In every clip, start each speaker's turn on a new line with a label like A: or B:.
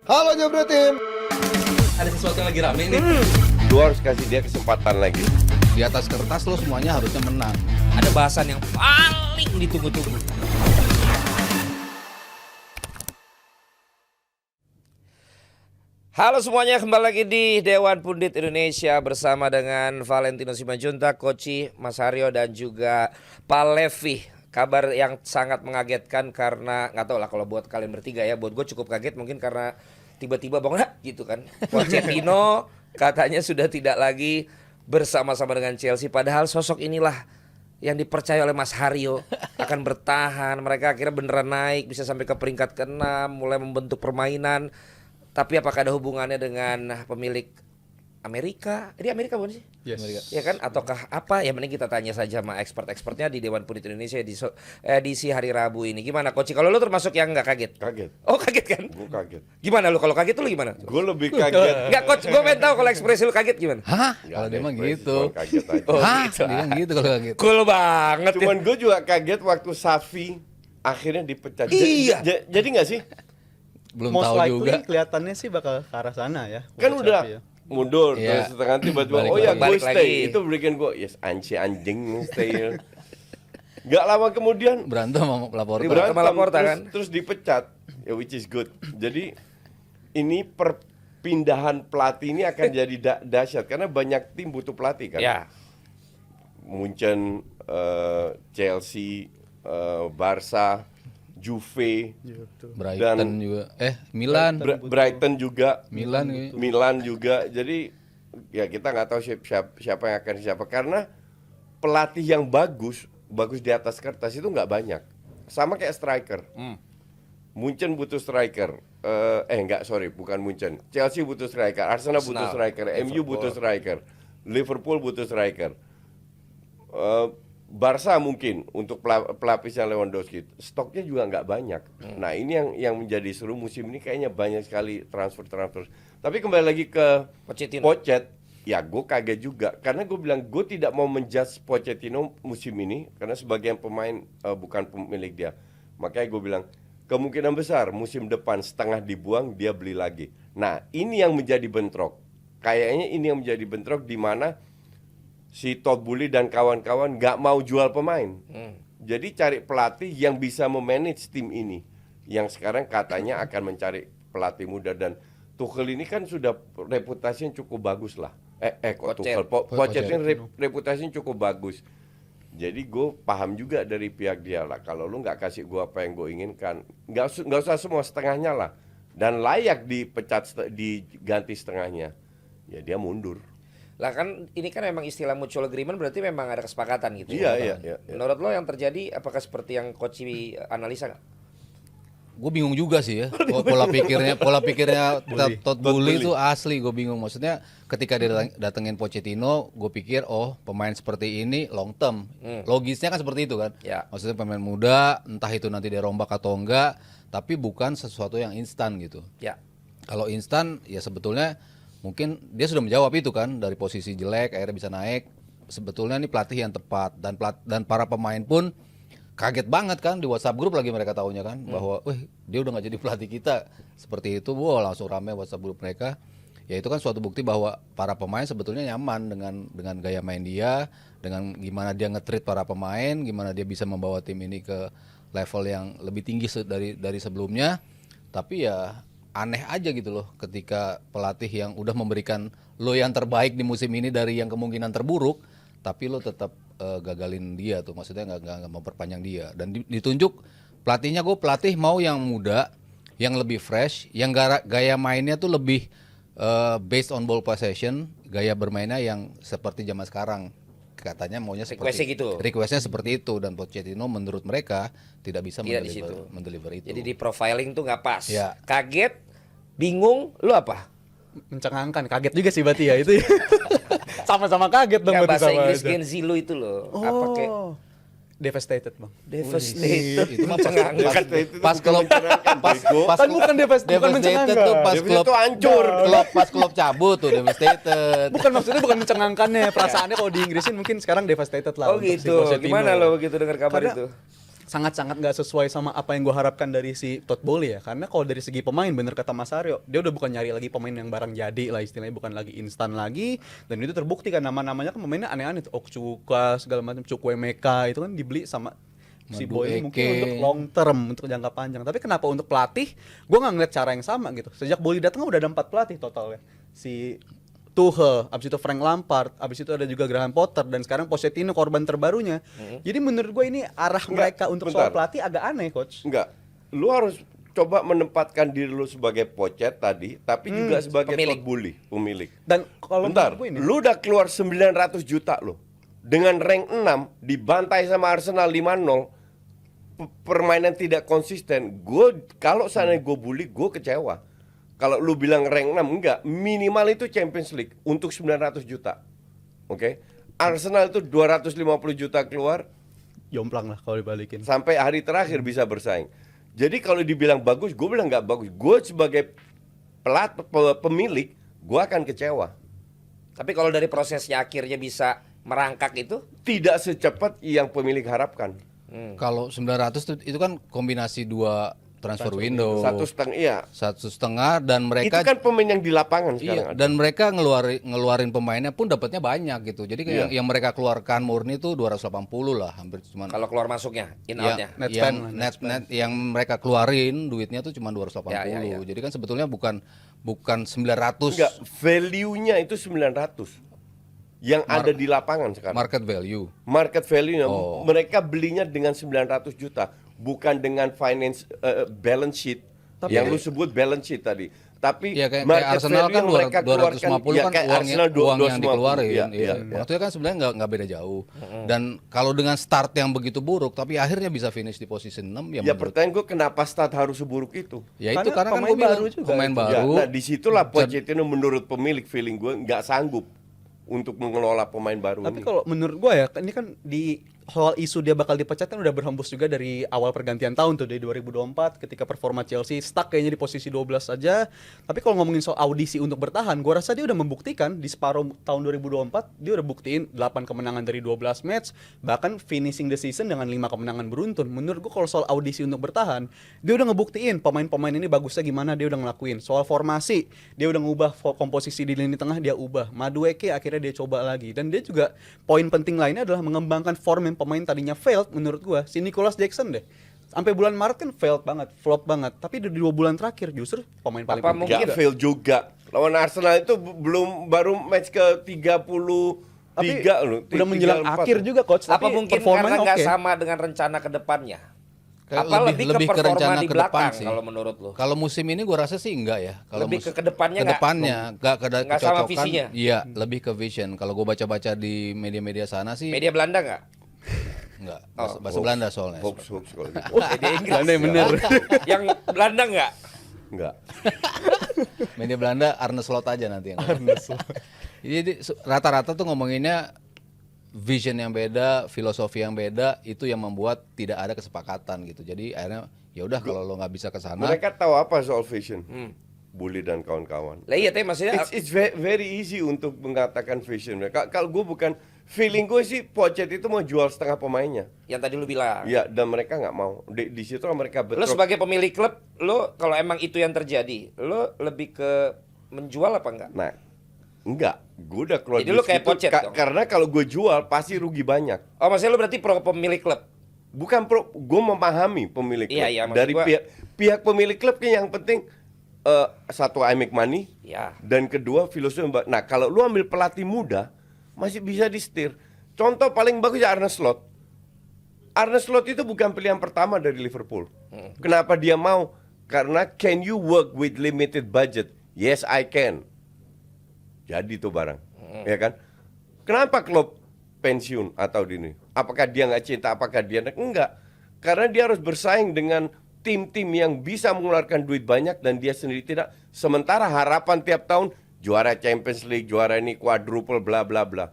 A: Halo Jabro Tim.
B: Ada sesuatu yang lagi rame nih.
C: Lu harus kasih dia kesempatan lagi.
D: Di atas kertas lo semuanya harusnya menang.
B: Ada bahasan yang paling ditunggu-tunggu. Halo semuanya, kembali lagi di Dewan Pundit Indonesia bersama dengan Valentino Simanjuntak, Koci, Mas Haryo dan juga Pak Levi. Kabar yang sangat mengagetkan karena nggak tahu lah kalau buat kalian bertiga ya, buat gue cukup kaget mungkin karena tiba-tiba bangun gitu kan. Pochettino katanya sudah tidak lagi bersama-sama dengan Chelsea, padahal sosok inilah yang dipercaya oleh Mas Haryo akan bertahan. Mereka akhirnya beneran naik, bisa sampai ke peringkat ke-6, mulai membentuk permainan. Tapi apakah ada hubungannya dengan pemilik Amerika? Ini Amerika bukan sih?
D: Yes.
B: Amerika. Ya kan? Ataukah apa? Ya mending kita tanya saja sama expert-expertnya di Dewan Pundit Indonesia di edisi hari Rabu ini. Gimana Koci? Kalau lu termasuk yang nggak kaget?
C: Kaget.
B: Oh kaget kan?
C: Gue kaget.
B: Gimana lu? Kalau kaget tuh lu gimana?
C: Gue lebih kaget.
B: Enggak Coach, gue pengen tahu kalau ekspresi lu kaget gimana?
D: Hah?
C: Nggak
D: Kalau
C: ada
D: dia mah
C: ekspresi,
D: gitu.
C: cuman kaget aja.
B: Oh,
D: Hah?
B: gitu.
D: Dia kan gitu kalau kaget.
B: Cool banget
C: Cuman
B: ya.
C: gue juga kaget waktu Safi akhirnya dipecat.
B: Iya.
C: Jadi nggak sih?
D: Belum
E: Most
D: tahu
E: likely
D: juga.
E: kelihatannya sih bakal ke arah sana ya.
C: Kan
E: buat
C: udah
E: Xavi ya.
C: mundur
D: Iya.
C: terus setengah tiba-tiba
D: Balik
C: oh ya
D: lagi.
C: gue
B: Balik
C: stay.
B: lagi.
C: Itu bikin gue yes anjing stay. Gak lama kemudian
D: Berantem sama pelapor.
B: Ribut. sama Laporta,
C: terus,
B: kan?
C: terus dipecat. Ya which is good. Jadi ini perpindahan pelatih ini akan jadi dahsyat karena banyak tim butuh pelatih kan.
B: Ya.
C: Munchen, Chelsea, Barca, Juve,
D: Brighton
C: Dan-
D: juga. Milan.
C: Brighton juga,
D: Milan kayaknya.
C: Milan juga. Jadi ya kita nggak tahu siapa yang akan siapa karena pelatih yang bagus di atas kertas itu nggak banyak. Sama kayak striker. Munchen butuh striker. Bukan Munchen. Chelsea butuh striker, Arsenal butuh striker, MU butuh striker, Liverpool butuh striker. Barca mungkin untuk pelapisnya Lewandowski, stoknya juga nggak banyak. Nah ini yang menjadi seru musim ini kayaknya banyak sekali transfer. Tapi kembali lagi ke
B: Pochettino.
C: Pochet, ya gue kaget juga karena gue bilang gue tidak mau menjudge Pochettino musim ini karena sebagian pemain bukan pemilik dia. Makanya gue bilang kemungkinan besar musim depan setengah dibuang dia beli lagi. Nah ini yang menjadi bentrok. Kayaknya ini yang menjadi bentrok di mana si Todd Boehly dan kawan-kawan nggak mau jual pemain. Jadi cari pelatih yang bisa memanage tim ini. Yang sekarang katanya akan mencari pelatih muda dan Tuchel ini kan sudah reputasinya cukup bagus lah. Pochettino ini reputasinya cukup bagus. Jadi gue paham juga dari pihak dia lah. Kalau lu nggak kasih gue apa yang gue inginkan, nggak usah semua setengahnya lah. Dan layak dipecat diganti setengahnya. Ya dia mundur.
B: Lah kan ini kan memang istilah mutual agreement, berarti memang ada kesepakatan gitu.
C: Iya.
B: Menurut lo yang terjadi apakah seperti yang Koci analisa nggak?
D: Gue bingung juga sih ya. Pola pikirnya Todd Boehly itu asli gue bingung. Maksudnya ketika dia datengin Pochettino, gue pikir pemain seperti ini long term. Logisnya kan seperti itu kan.
B: Ya.
D: Maksudnya pemain muda, entah itu nanti dia rombak atau enggak, tapi bukan sesuatu yang instan gitu.
B: Ya.
D: Kalau instan ya sebetulnya mungkin dia sudah menjawab itu kan, dari posisi jelek akhirnya bisa naik. Sebetulnya ini pelatih yang tepat dan para pemain pun kaget banget kan di WhatsApp grup lagi mereka tahunya kan bahwa dia udah nggak jadi pelatih kita seperti itu. Langsung rame WhatsApp grup mereka. Ya itu kan suatu bukti bahwa para pemain sebetulnya nyaman dengan gaya main dia, dengan gimana dia nge-treat para pemain, gimana dia bisa membawa tim ini ke level yang lebih tinggi dari sebelumnya. Tapi ya aneh aja gitu loh ketika pelatih yang udah memberikan lo yang terbaik di musim ini dari yang kemungkinan terburuk, tapi lo tetap gagalin dia tuh, maksudnya nggak memperpanjang dia. Dan ditunjuk pelatihnya, gue pelatih mau yang muda, yang lebih fresh, yang gaya mainnya tuh lebih based on ball possession, gaya bermainnya yang seperti zaman sekarang. Katanya maunya requestnya seperti itu dan Pochettino menurut mereka tidak bisa mendeliver itu.
B: Jadi di profiling tuh nggak pas.
D: Ya.
B: Kaget, bingung, lu apa?
E: Mencengangkan, kaget juga sih berarti ya itu. Sama-sama kaget dong
B: Nggak,
E: berarti
B: bahasa
E: sama
B: Inggris
E: aja.
B: Gen Z lu itu loh. Apa kayak
E: Devastated bang.
B: devastated.
D: Itu mah
C: Devastated itu
D: pas klub
C: bego.
E: Kan bukan devastated, bukan
D: Devastated tuh pas
C: Devastated
D: klub
C: tuh hancur.
D: pas klub cabut tuh Devastated.
E: Bukan maksudnya bukan mencengangkannya, perasaannya kalau di Inggrisin mungkin sekarang devastated lah.
B: Oh
E: untuk si
B: gitu.
E: Pochettino.
B: Gimana lo begitu dengar kabar
E: Karena
B: itu?
E: sangat-sangat nggak sesuai sama apa yang gue harapkan dari si Todd Bowley ya. Karena kalau dari segi pemain, bener kata Mas Aryo, dia udah bukan nyari lagi pemain yang barang jadi lah istilahnya, bukan lagi instan lagi. Dan itu terbukti kan nama-namanya kan pemainnya aneh-aneh tuh, Okchuka segala macam, Chukwuemeka itu kan dibeli sama si Boy mungkin untuk long term, untuk jangka panjang. Tapi kenapa untuk pelatih, gue nggak ngeliat cara yang sama gitu. Sejak Bowley datang udah ada 4 pelatih totalnya. Si Tuchel, abis itu Frank Lampard, abis itu ada juga Graham Potter, dan sekarang Pochettino korban terbarunya. Jadi menurut gue ini arah mereka untuk soal pelatih agak aneh, coach.
C: Enggak, lu harus coba menempatkan diri lu sebagai Pochet tadi, tapi juga sebagai
B: pemilik.
C: Todd Bowley, pemilik.
E: Dan kalau
C: Bentar,
E: menurut gue ini,
C: lu udah keluar 900 juta lo. Dengan rank 6 dibantai sama Arsenal 5-0. Permainan tidak konsisten. Gue kalau sana gue bully, gue kecewa. Kalau lu bilang rank 6 enggak, minimal itu Champions League untuk 900 juta. Oke. Arsenal itu 250 juta keluar
E: jomplang lah kalau dibalikin.
C: sampai hari terakhir bisa bersaing. Jadi kalau dibilang bagus, gue bilang nggak bagus. Gue sebagai pemilik, gue akan kecewa.
B: Tapi kalau dari prosesnya akhirnya bisa merangkak itu,
C: Tidak secepat yang pemilik harapkan.
D: Kalau 900 itu kan kombinasi 2 transfer window.
C: 1,5 iya.
D: 1,5 dan mereka
C: Itu kan pemain yang di lapangan
D: iya,
C: sekarang ada.
D: dan mereka ngeluarin pemainnya pun dapatnya banyak gitu. Jadi
C: Iya.
D: yang mereka keluarkan murni itu 280 lah, hampir cuman.
B: kalau keluar masuknya, in
D: Ya,
B: outnya.
E: Net
D: yang
E: spend lah,
D: net yang mereka keluarin duitnya tuh cuma 280.
B: Ya.
D: Jadi kan sebetulnya bukan 900
C: Enggak, value-nya itu 900. Yang ada di lapangan sekarang.
D: market value.
C: Market value-nya
D: Oh.
C: mereka belinya dengan 900 juta, bukan dengan finance balance sheet. Yang lu sebut balance sheet tadi. Tapi
D: Ya kayak
C: market
D: Arsenal
C: value
D: kan
C: yang mereka
D: 250
C: keluarkan,
D: kan
C: kayak
D: uang
C: Arsenal
D: yang
C: 250.
D: dikeluarin.
C: Iya,
D: Iya.
C: iya.
D: Maksudnya kan sebenarnya nggak beda jauh. Dan kalau dengan start yang begitu buruk tapi akhirnya bisa finish di posisi 6 ya
C: Ya
D: menurut
C: pertanyaan gue kenapa Stad harus seburuk itu?
D: ya itu
E: Karena
D: karena kan
E: pemain
D: gua bilang,
E: baru juga
D: pemain
E: itu.
C: Ya,
D: baru.
C: nah disitulah Pochettino menurut pemilik feeling gue nggak sanggup untuk mengelola pemain baru
E: Tapi
C: ini.
E: kalau menurut gue ya, ini kan di soal isu dia bakal dipecat kan udah berhembus juga dari awal pergantian tahun tuh, dari 2024 ketika performa Chelsea stuck kayaknya di posisi 12 saja. Tapi kalau ngomongin soal audisi untuk bertahan, gue rasa dia udah membuktikan di separuh tahun 2024 dia udah buktiin 8 kemenangan dari 12 match, bahkan finishing the season dengan 5 kemenangan beruntun. Menurut gue kalau soal audisi untuk bertahan, dia udah ngebuktiin pemain-pemain ini bagusnya gimana, dia udah ngelakuin. Soal formasi, dia udah ngubah komposisi di lini tengah, dia ubah. Madueke akhirnya dia coba lagi, dan dia juga poin penting lainnya adalah mengembangkan form yang pemain tadinya failed menurut gua, si Nicholas Jackson deh. Sampai bulan Maret kan failed banget, flop banget. Tapi di 2 bulan terakhir justru pemain paling
B: Apa
E: penting.
B: mungkin-
C: Nggak fail juga. Lawan Arsenal itu baru match ke 33
E: Tapi
C: loh.
E: udah menjelang
C: 34.
E: akhir juga coach.
B: Apa
E: tapi
B: mungkin
E: performanya
B: karena nggak
E: oke.
B: sama dengan rencana ke depannya?
D: Kayak
B: Apa lebih ke performa
D: rencana
B: di
D: ke depan
B: belakang
D: sih.
B: kalau menurut lu?
D: Kalau musim ini gua rasa sih enggak ya. Kalau
B: Lebih ke kedepannya nggak?
D: kedepannya enggak
B: Nggak sama visinya?
D: Iya, lebih ke vision. Kalau gua baca-baca di media-media sana sih
B: Media Belanda nggak?
D: enggak. Bahasa Belanda soalnya.
C: Hoax kalau gitu.
B: Media Inggris.
E: Belanda yang bener.
B: Yang Belanda nggak?
C: Enggak.
D: Media Belanda Arne Slot aja nanti yang. Jadi rata-rata tuh ngomonginnya vision yang beda, filosofi yang beda, itu yang membuat tidak ada kesepakatan gitu. Jadi akhirnya ya udah kalau lo nggak bisa ke sana.
C: Mereka tahu apa soal vision? Bully dan kawan-kawan.
B: Lah iya tapi maksudnya
C: It's very easy untuk mengatakan vision. Kalau gue bukan feeling gue sih Pochet itu mau jual setengah pemainnya.
B: yang tadi lu bilang.
C: Ya dan mereka nggak mau. Di situ mereka
B: Lu
C: betul.
B: sebagai pemilik klub, lu kalau emang itu yang terjadi, lu lebih ke menjual apa enggak?
C: Nah, enggak. Gue udah keluar
B: Jadi
C: di
B: lu kayak
C: situ
B: Pochet dong?
C: karena kalau gue jual pasti rugi banyak.
B: Oh maksudnya lu berarti pro pemilik klub?
C: Bukan pro, gue memahami pemilik klub.
B: Iya, maksud
C: Dari
B: gua-
C: pihak pemilik klubnya yang penting satu I make money,
B: Ya.
C: dan kedua filosofi. Nah kalau lu ambil pelatih muda masih bisa di setir. Contoh paling bagus ya Arne Slot. Arne Slot itu bukan pilihan pertama dari Liverpool. Kenapa dia mau? Karena can you work with limited budget? Yes I can. Jadi tuh barang, ya kan? Kenapa klub pensiun atau dini? Apakah dia nggak cinta? Apakah dia enggak? Karena dia harus bersaing dengan tim-tim yang bisa mengeluarkan duit banyak dan dia sendiri tidak. Sementara harapan tiap tahun juara Champions League, juara ini quadruple bla bla bla.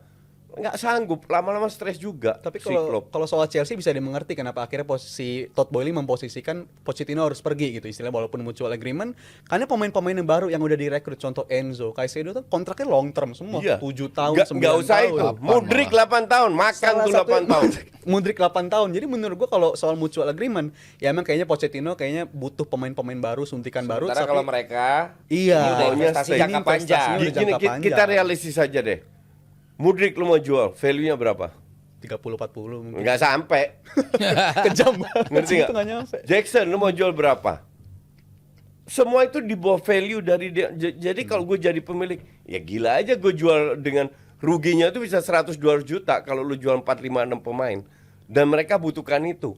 C: nggak sanggup, lama-lama stres juga.
E: Tapi
C: si Klopp.
E: kalau soal Chelsea bisa dimengerti kenapa akhirnya posisi Todd Boehly memposisikan Pochettino harus pergi gitu istilah walaupun mutual agreement karena pemain-pemain yang baru yang udah direkrut contoh Enzo, Caicedo tuh kontraknya long term semua 7 tahun, 9
C: nggak usah
E: tahun.
C: itu. Mudrik 8 tahun, makan tuh 8 tahun.
E: Mudrik 8 tahun. Jadi menurut gua kalau soal mutual agreement ya emang kayaknya Pochettino kayaknya butuh pemain-pemain baru, suntikan baru.
B: Sementara kalau mereka
E: Iya.
B: ini udah
C: Maunya
B: investasi
C: stay.
B: jangka
E: Ini
B: panjang.
E: investasinya udah
C: Gini,
E: jangka panjang.
C: kita realistis saja deh. Mudrik lu mau jual, value-nya berapa?
E: 30-40 mungkin.
C: Nggak sampai.
E: Kejam banget.
C: Ngerti
E: Itu
C: nggak?
E: nggak nyampe.
C: Jackson lu mau jual berapa? Semua itu di bawah value dari dia. Jadi kalau gue jadi pemilik, ya gila aja gue jual dengan ruginya itu bisa 100-200 juta kalau lu jual 4, 5, 6 pemain. Dan mereka butuhkan itu.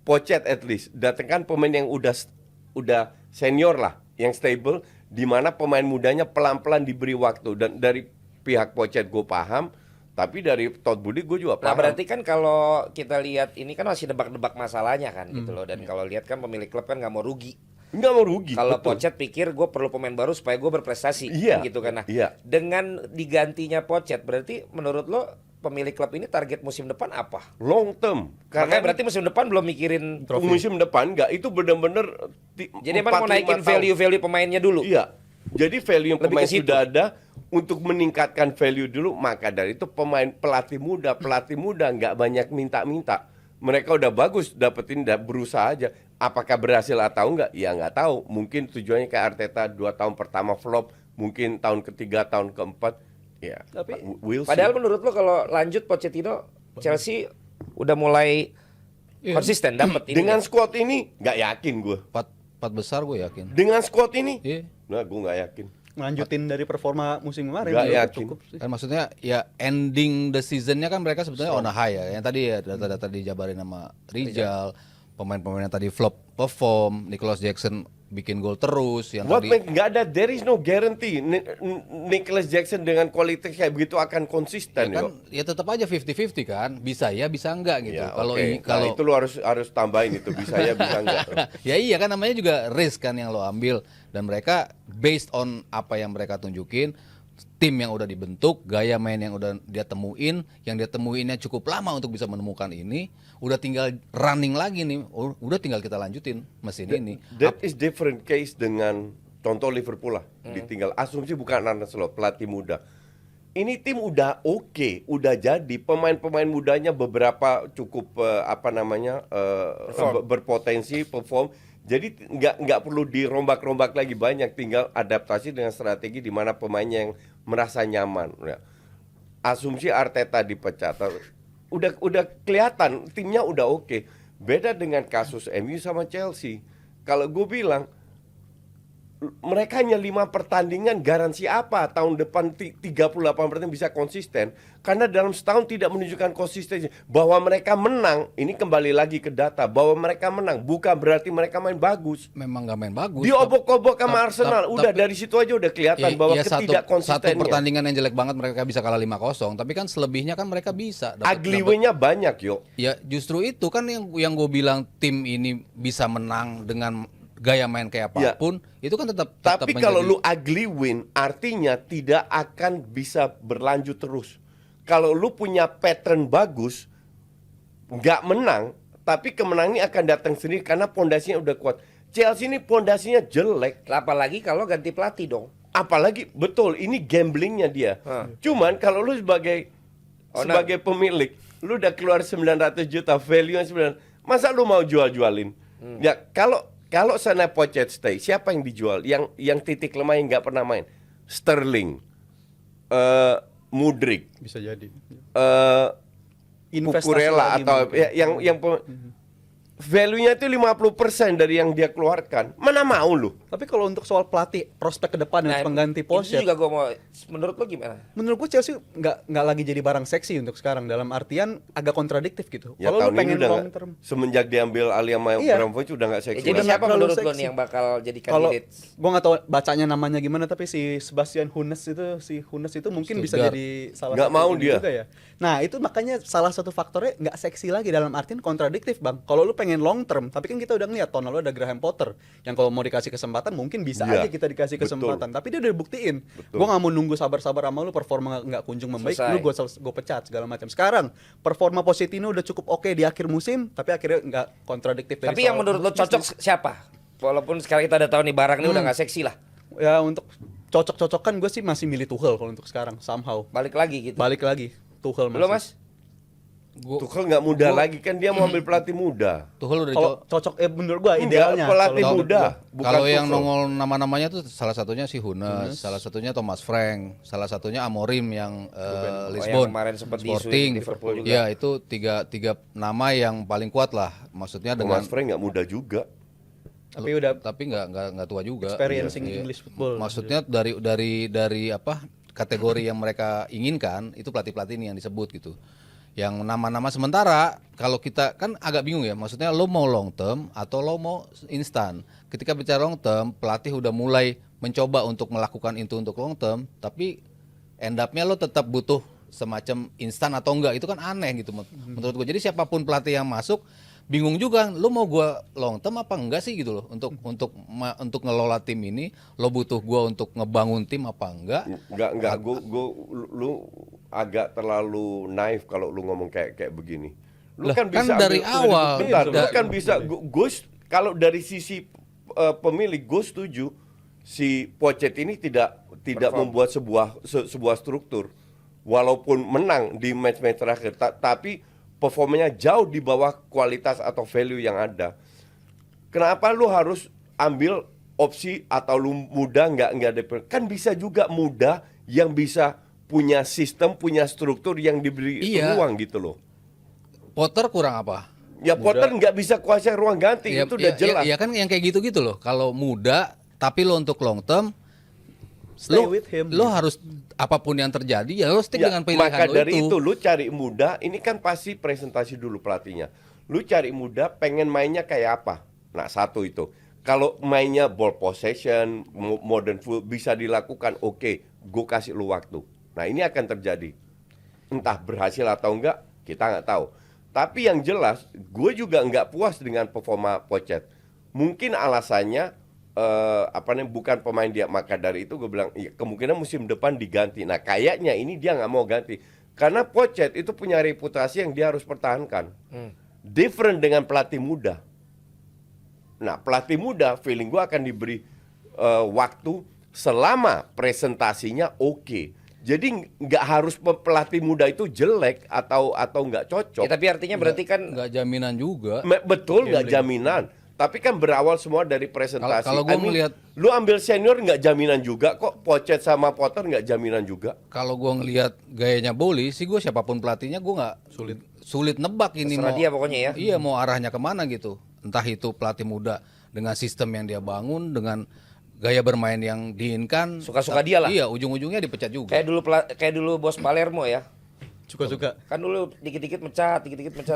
C: Pochet at least, datangkan pemain yang udah senior lah, yang stable, di mana pemain mudanya pelan-pelan diberi waktu. Dan dari pihak Pochet gue paham, tapi dari Todd Boehly gue juga
B: Nah
C: paham.
B: berarti kan kalau kita lihat ini kan masih debak-debak masalahnya kan gitu loh. Dan kalau lihat kan pemilik klub kan nggak mau rugi.
C: Nggak mau rugi.
B: Kalau
C: betul.
B: Pochet pikir gue perlu pemain baru supaya gue berprestasi,
C: Iya,
B: kan gitu kan. Nah,
C: iya.
B: dengan digantinya Pochet berarti menurut lo pemilik klub ini target musim depan apa?
C: long term.
B: Karena berarti musim depan belum mikirin.
C: musim depan nggak, itu benar-benar
B: Jadi emang mau naikin value pemainnya dulu.
C: Iya. Jadi value yang
B: Lebih
C: pemain
B: ke situ.
C: sudah ada untuk meningkatkan value dulu, maka dari itu pelatih muda nggak banyak minta-minta. Mereka udah bagus dapetin, berusaha aja. Apakah berhasil atau enggak? Ya nggak tahu. Mungkin tujuannya kayak Arteta 2 tahun pertama flop, mungkin tahun ketiga, tahun keempat. Ya,
B: Tapi
C: we'll see.
B: padahal menurut lo kalau lanjut Pochettino, Chelsea udah mulai konsisten dapat ini.
C: dengan squad ini nggak yakin gue.
D: Empat besar gue yakin.
C: Dengan squad ini,
D: Iya.
C: nah gue nggak yakin.
E: Lanjutin dari performa musim kemarin
C: Nggak
E: juga
C: yakin.
E: cukup sih.
D: Kan maksudnya ya ending the seasonnya kan mereka sebetulnya on a high ya. Yang tadi ya data-data dijabarin sama Rijal, pemain-pemain yang tadi flop perform, Nicholas Jackson bikin gol terus, yang
C: What
D: tadi
C: make nggak ada, there is no guarantee Nicholas Jackson dengan kualitas kayak begitu akan
D: ya
C: konsisten
D: kan
C: yo.
D: ya tetap aja 50-50 kan, bisa ya bisa enggak gitu.
C: Ya,
D: Kalau
C: oke.
D: ini
C: Nah,
D: kalau
C: itu lo harus tambahin itu bisa ya bisa enggak.
D: ya iya kan namanya juga risk kan yang lo ambil dan mereka based on apa yang mereka tunjukin, tim yang udah dibentuk, gaya main yang udah dia temuin, yang dia temuinnya cukup lama untuk bisa menemukan ini, udah tinggal running lagi nih, udah tinggal kita lanjutin mesin ini.
C: That is different case dengan contoh Liverpool lah. Ditinggal asumsi bukan Arne Slot, pelatih muda. Ini tim udah oke, udah jadi pemain-pemain mudanya beberapa cukup berpotensi perform. Jadi nggak perlu dirombak-rombak lagi banyak, tinggal adaptasi dengan strategi di mana pemainnya yang merasa nyaman. Ya. Asumsi Arteta dipecat, udah kelihatan timnya udah oke. Beda dengan kasus MU sama Chelsea. Kalau gue bilang mereka hanya 5 pertandingan, garansi apa tahun depan 38% bisa konsisten? Karena dalam setahun tidak menunjukkan konsistensi. Bahwa mereka menang, ini kembali lagi ke data, bahwa mereka menang bukan berarti mereka main bagus.
D: Memang nggak main bagus.
C: Diobok-obok sama Arsenal, udah
D: tapi-
C: dari situ aja udah kelihatan bahwa
D: satu
C: ketidakkonsistennya.
D: pertandingan yang jelek banget mereka bisa kalah 5-0, tapi kan selebihnya kan mereka bisa
C: Agliwe-nya banyak yo.
D: ya justru itu kan yang gue bilang tim ini bisa menang dengan gaya main kayak
C: Ya.
D: apapun, itu kan tetap
C: Tapi kalau
D: menjadi-
C: lu ugly win, artinya tidak akan bisa berlanjut terus. Kalau lu punya pattern bagus, nggak menang, tapi kemenangan ini akan datang sendiri karena pondasinya udah kuat. Chelsea ini pondasinya jelek,
B: Apalagi kalau ganti pelatih dong.
C: apalagi betul ini gamblingnya dia. Cuman kalau lu sebagai pemilik, lu udah keluar 900 juta value 9, masa lu mau jual-jualin? Ya kalau sana Pochet stay, siapa yang dijual? Yang titik lemah yang nggak pernah main, Sterling, Mudrik,
E: Bisa jadi. Investasi
C: Cucurella
E: lagi
C: atau
E: mungkin.
C: ya, yang value-nya itu 50% dari yang dia keluarkan. Mana mau lu?
E: Tapi kalau untuk soal pelatih prospek ke depan
B: Nah,
E: yang pengganti
B: itu
E: Pochettino,
B: juga gue mau. Menurut lo gimana?
E: menurut gue Chelsea nggak lagi jadi barang seksi untuk sekarang dalam artian agak kontradiktif gitu.
C: Ya
E: Kalau lu
C: tahun ini
E: pengen
C: udah
E: long
C: nggak-
E: term,
C: semenjak diambil Abraham
E: Iya.
C: Abramovich udah nggak seksi.
B: Jadi
E: Udah
C: lagi.
B: siapa
E: nggak
B: menurut
E: terlalu
B: lo
E: seksi.
B: nih yang bakal jadi
E: kalau
B: kandidat?
E: gue nggak tahu bacanya namanya gimana, tapi si Sebastian Hunes itu mungkin bisa
D: Stuttgart.
E: jadi salah
C: Nggak
E: satu
C: mau
E: ini
C: dia.
E: juga ya. Nah itu makanya salah satu faktornya nggak seksi lagi dalam artian kontradiktif bang. Kalau lu pengen pengen long term, tapi kan kita udah ngeliat tahun lalu ada Graham Potter yang kalau mau dikasih kesempatan mungkin bisa
C: Iya,
E: aja kita dikasih
C: betul.
E: kesempatan. Tapi dia udah buktiin.
C: Betul.
E: Gue nggak mau nunggu sabar-sabar sama lu performa nggak kunjung membaik,
B: Selesai.
E: lu gue pecat segala macam. Sekarang performa Pochettino udah cukup oke di akhir musim, tapi akhirnya nggak kontradiktif dari
B: Tapi yang
E: soal
B: menurut lo cocok siapa? Walaupun sekarang kita udah tahu nih Barak ini udah nggak seksi lah.
E: Ya untuk cocok-cocokan gue sih masih milih Tuchel kalau untuk sekarang somehow.
B: Balik lagi gitu.
E: Balik lagi Tuchel masih.
B: Lo Mas?
C: Tuchel nggak muda lagi kan, dia mau ambil pelatih muda.
D: Tuchel udah
E: Kalau cocok menurut gue
C: Enggak,
E: idealnya
C: pelatih
E: kalau-
C: muda. bukan
D: Kalau yang
C: Tuchel.
D: nongol nama-namanya tuh salah satunya si Hunes, salah satunya Thomas Frank, salah satunya Amorim yang Lisbon,
B: yang kemarin sempat diisuin
D: Sporting.
B: Liverpool juga.
D: Ya itu tiga nama yang paling kuat lah, maksudnya dengan
C: Thomas Frank nggak muda juga.
E: Tapi udah
D: tapi nggak tua juga.
E: experiencing
D: Iya.
E: English football.
D: Maksudnya dari apa kategori yang mereka inginkan itu pelatih-pelatih ini yang disebut gitu. Yang nama-nama sementara kalau kita kan agak bingung ya, maksudnya lo mau long term atau lo mau instan. Ketika bicara long term, pelatih udah mulai mencoba untuk melakukan itu untuk long term, tapi end up-nya lo tetap butuh semacam instan atau enggak, itu kan aneh gitu menurut gue. Jadi siapapun pelatih yang masuk bingung juga, lo mau gua long term apa enggak sih gitu loh untuk ngelola tim ini, lo butuh gua untuk ngebangun tim apa enggak?
C: Enggak, lu agak terlalu naif kalau lu ngomong kayak begini. Lu
D: Lah, kan
C: bisa
D: dari
C: ambil-
D: awal.
C: Bentar, lu
D: Da-
C: kan bisa Gus kalau dari sisi pemilik gue setuju si Pochettino ini tidak membuat sebuah struktur walaupun menang di match-match terakhir tapi performanya jauh di bawah kualitas atau value yang ada. Kenapa lu harus ambil opsi atau lu muda nggak ada, kan bisa juga muda yang bisa punya sistem, punya struktur yang diberi
D: Iya.
C: ruang gitu loh.
D: Potter kurang apa?
C: Ya Potter nggak bisa kuasai ruang ganti, itu udah jelas.
D: Ya kan yang kayak gitu-gitu loh. Kalau muda tapi lo untuk long term
E: Stay with him.
D: lo harus apapun yang terjadi ya lo stick
C: Ya,
D: dengan pilihan
C: maka
D: lo
C: dari
D: itu.
C: itu lu cari muda, ini kan pasti presentasi dulu pelatihnya. Lu cari muda pengen mainnya kayak apa? Nah, satu itu. Kalau mainnya ball possession, modern football bisa dilakukan, oke, gue kasih lu waktu. Nah, ini akan terjadi. Entah berhasil atau enggak, kita nggak tahu. Tapi yang jelas, gue juga nggak puas dengan performa Pochet. Mungkin alasannya bukan pemain dia, maka dari itu gue bilang iya, kemungkinan musim depan diganti. Nah kayaknya ini dia nggak mau ganti karena Pochet itu punya reputasi yang dia harus pertahankan. Different dengan pelatih muda. Nah pelatih muda feeling gue akan diberi waktu selama presentasinya oke. Jadi nggak harus pelatih muda itu jelek atau nggak cocok.
B: Ya, tapi artinya berarti kan
D: Nggak jaminan juga.
C: Betul nggak jaminan. Tapi kan berawal semua dari presentasi.
D: Kalau gua ngelihat-
C: lu ambil senior nggak jaminan juga kok. Pochet sama Potter nggak jaminan juga.
D: Kalau gue ngelihat gayanya Boli sih, gue siapapun pelatihnya gue nggak sulit nebak ini
B: Terserah dia pokoknya ya.
D: Iya, mau arahnya kemana gitu. Entah itu pelatih muda dengan sistem yang dia bangun, dengan gaya bermain yang diinginkan.
B: Suka-suka dia lah.
D: Iya, ujung-ujungnya dipecat juga.
B: kayak dulu bos Palermo ya.
E: Suka-suka.
B: Kan dulu dikit-dikit mecat.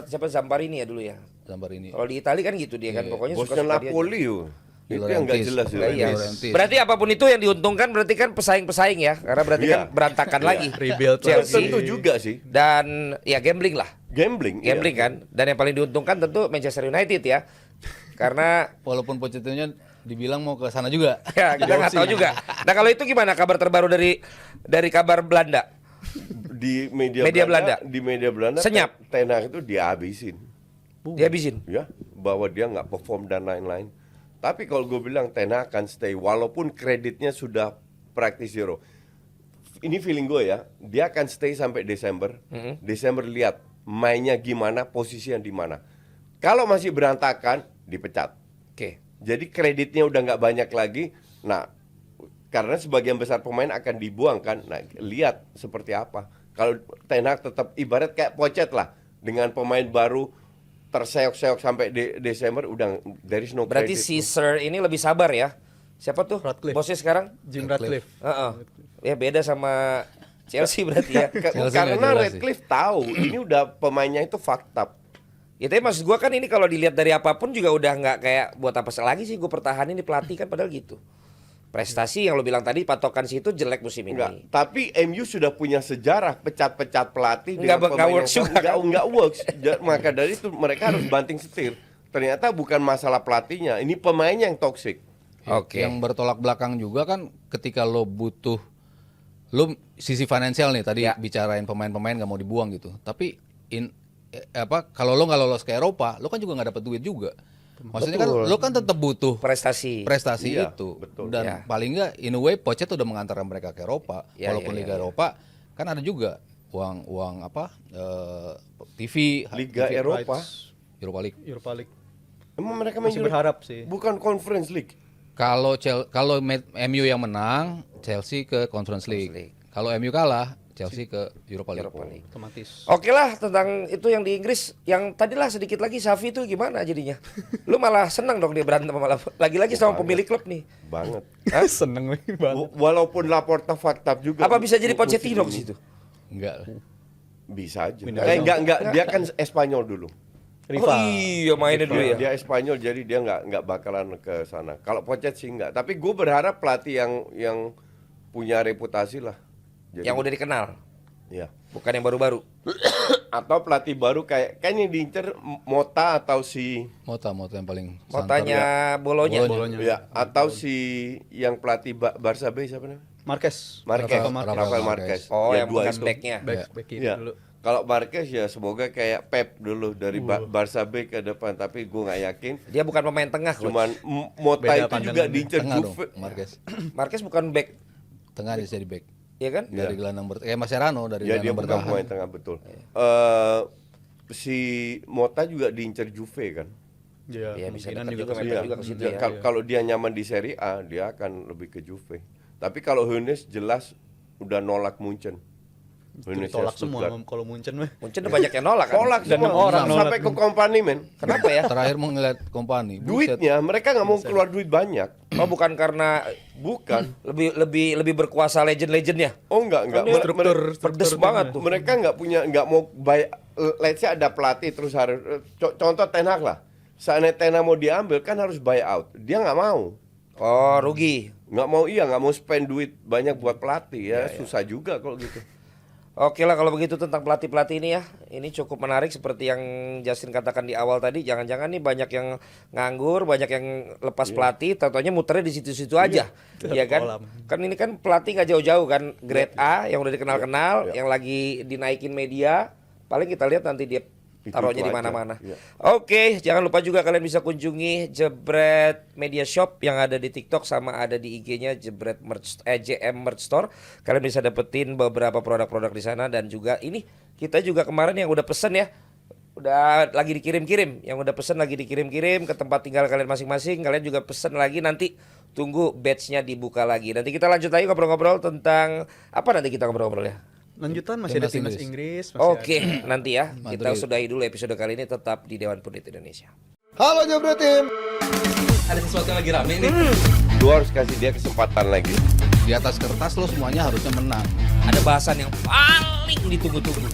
B: Siapa Zamparini ya dulu ya.
D: Gambar ini.
B: Kalau di Itali kan gitu dia kan, pokoknya
C: Bosnya
B: suka-suka dia.
C: Napoli yo.
D: Di
C: Itu yang nggak
D: Laurentiis.
C: jelas.
B: Iya,
C: Laurentiis.
B: iya.
D: Laurentiis.
B: Berarti apapun itu yang diuntungkan berarti kan pesaing-pesaing ya, karena berarti
C: Iya.
B: kan berantakan lagi.
E: Rebuild
B: Chelsea
C: Tentu juga sih.
B: dan ya gambling lah,
C: Gambling. iya.
B: gambling kan. Dan yang paling diuntungkan tentu Manchester United ya, karena
D: Walaupun Pochettino dibilang mau ke sana juga.
B: ya kita nggak tahu juga. Nah kalau itu gimana kabar terbaru dari kabar Belanda?
C: Di
B: Media
C: Di media Belanda.
B: Senyap.
C: Ten Hag itu dihabisin.
B: Dihabisin.
C: Ya, bahwa dia nggak perform dan lain-lain. Tapi kalau gue bilang Ten Hag akan stay walaupun kreditnya sudah praktis zero. Ini feeling gue ya, dia akan stay sampai Desember. Desember lihat mainnya gimana, posisi yang di mana. Kalau masih berantakan, dipecat.
B: Oke.
C: Jadi kreditnya udah nggak banyak lagi. Nah, karena sebagian besar pemain akan dibuang kan. Nah, lihat seperti apa. Kalau Ten Hag tetap ibarat kayak Pochet lah, dengan pemain baru terseok-seok sampai Desember udah there is no
B: Berarti
C: credit.
B: si Sir ini lebih sabar ya. Siapa tuh?
E: Ratcliffe.
B: Bosnya sekarang?
E: Jim Ratcliffe.
B: Heeh. Ya beda sama Chelsea berarti ya.
D: Chelsea
C: Karena
D: nggak jelas sih.
C: Radcliffe tahu ini udah pemainnya itu fucked up.
B: Ya tapi maksud gua kan ini kalau dilihat dari apapun juga udah nggak kayak buat apa lagi sih gue pertahanin di pelatih kan padahal gitu. Prestasi yang lo bilang tadi patokan situ jelek musim ini.
C: Enggak, tapi MU sudah punya sejarah pecat-pecat pelatih
B: Nggak
C: dengan pemain
B: works
C: yang
B: juga kan?
C: enggak works. Maka dari itu mereka harus banting setir. ternyata bukan masalah pelatihnya, ini pemainnya yang toksik.
B: Oke.
D: Yang bertolak belakang juga kan ketika lo butuh, lo sisi finansial nih tadi
B: Ya.
D: bicarain pemain-pemain nggak mau dibuang gitu. Tapi kalau lo nggak lolos ke Eropa, lo kan juga nggak dapat duit juga. Maksudnya kan lo kan tetap butuh
B: Prestasi.
D: prestasi
C: Iya,
D: itu.
C: betul.
D: Dan
B: Ya.
D: paling nggak in a way Pochet udah mengantarkan mereka ke Eropa.
B: Ya,
D: Walaupun
B: ya,
D: Liga
B: ya, ya.
D: Eropa kan ada juga uang TV
C: Liga
E: TV
C: Eropa,
E: rights,
D: Europa League.
E: Europa League.
C: emang mereka main
E: Masih
C: Euro-
E: berharap sih.
C: bukan Conference League.
D: Kalau MU yang menang, Chelsea ke Conference League.
B: League.
D: Kalau MU kalah, Chelsea ke Europa League.
B: Europa League.
E: Otomatis.
B: Oke lah tentang itu yang di Inggris. Yang tadilah sedikit lagi Xavi itu gimana jadinya? Lu malah senang dong dia berantem malah lagi-lagi sama pemilik klub nih.
C: Banget.
E: Seneng banget.
C: Walaupun Laporta fakta juga.
B: Apa bisa jadi
C: musim
B: Pochettino
C: ini.
B: ke situ?
D: Enggak lah.
C: Bisa aja.
E: Pindah
C: Enggak, dia kan Espanyol dulu.
B: Oh iya mainnya dulu ya.
C: Dia Espanyol jadi dia nggak bakalan ke sana. Kalau Pochet sih nggak. Tapi gue berharap pelatih yang punya reputasi lah. Jadi,
B: Yang udah dikenal,
C: ya.
B: bukan yang baru-baru.
C: Atau pelatih baru kayaknya diincer Mota atau si
D: Mota yang paling
B: Motanya Bolonya.
E: Bolonya.
C: ya atau si yang pelatih Barca B siapa namanya?
E: Marquez.
C: Marquez,
D: Rafael
C: Rafael
D: Marquez.
C: Marquez.
B: Oh
C: Ya,
B: yang
C: dua
B: bekas
C: itu.
B: backnya.
E: Back kiri
C: Ya.
E: dulu.
C: Kalau Marquez ya semoga kayak Pep dulu dari Barca B ke depan, tapi gue nggak yakin.
B: Dia bukan pemain tengah. Coach.
C: Cuman Mota
E: Beda
C: itu juga
E: pandangannya.
C: diincer
D: tengah dong,
C: Juve.
D: Marquez.
B: Marquez bukan back,
D: Tengah dia jadi back.
B: ya kan?
D: Dari gelandang kayak Mascherano dari
C: Ya dia
D: gelandang
C: bukan
D: bertahan.
C: pemain tengah betul. Si Mota juga diincer Juve kan.
E: Ya,
B: Iya, bisa
E: kemungkinan
B: dekat
E: juga
B: juga
E: ke
B: main
E: situ.
B: juga ke situ
C: Dia-
B: ya.
C: Kalau dia nyaman di Serie A, dia akan lebih ke Juve. Tapi kalau Hunes jelas udah nolak Munchen. Hunes
E: Tolak semua kalau Munchen mah.
B: Mungkin udah banyak yang nolak kan?
C: Tolak
E: Dan
C: semua.
E: 6 orang nolak.
C: Sampai ke company men.
B: Kenapa ya?
D: Terakhir mau ngeliat kompani. Buset.
C: Duitnya mereka nggak mau keluar duit banyak.
B: Oh bukan karena
C: Bukan.
B: lebih berkuasa legend-legendnya.
C: Oh enggak.
B: Pedes banget tuh.
C: Mereka nggak mau buy. Let's say ada pelatih terus harus contoh Ten Hag lah. Saatnya Ten Hag mau diambil kan harus buy out. Dia nggak mau.
B: Oh rugi.
C: Nggak mau spend duit banyak buat pelatih ya. Susah juga kalau gitu.
B: Oke lah kalau begitu tentang pelatih-pelatih ini ya. Ini cukup menarik seperti yang Justin katakan di awal tadi. Jangan-jangan nih banyak yang nganggur, banyak yang lepas pelatih, tentunya muternya di situ-situ aja. Iya kan?
E: kolam.
B: Kan ini kan pelatih nggak jauh-jauh kan. Grade A yang udah dikenal-kenal, yang lagi dinaikin media. Paling kita lihat nanti dia
C: Itu
B: taruhnya di
C: aja,
B: mana-mana.
C: iya.
B: Oke, jangan lupa juga kalian bisa kunjungi Jebret Media Shop yang ada di TikTok sama ada di IG-nya Jebret JM Merch Store. Kalian bisa dapetin beberapa produk-produk di sana dan juga ini kita juga kemarin yang udah pesen ya. Udah lagi dikirim-kirim, yang udah pesen lagi dikirim-kirim ke tempat tinggal kalian masing-masing. Kalian juga pesen lagi nanti tunggu batch-nya dibuka lagi. Nanti kita lanjut lagi ngobrol-ngobrol tentang apa nanti kita ngobrol-ngobrol ya.
E: Lanjutan masih ada
D: Timnas
E: timnas Inggris. masih
B: Oke, nanti ya kita
D: Madrid.
B: sudahi dulu episode kali ini tetap di Dewan Pundit Indonesia.
C: Halo Jebret Tim.
D: Ada sesuatu yang lagi rame nih.
C: Lu harus kasih dia kesempatan lagi.
D: Di atas kertas lo semuanya harusnya menang.
B: Ada bahasan yang paling ditunggu-tunggu.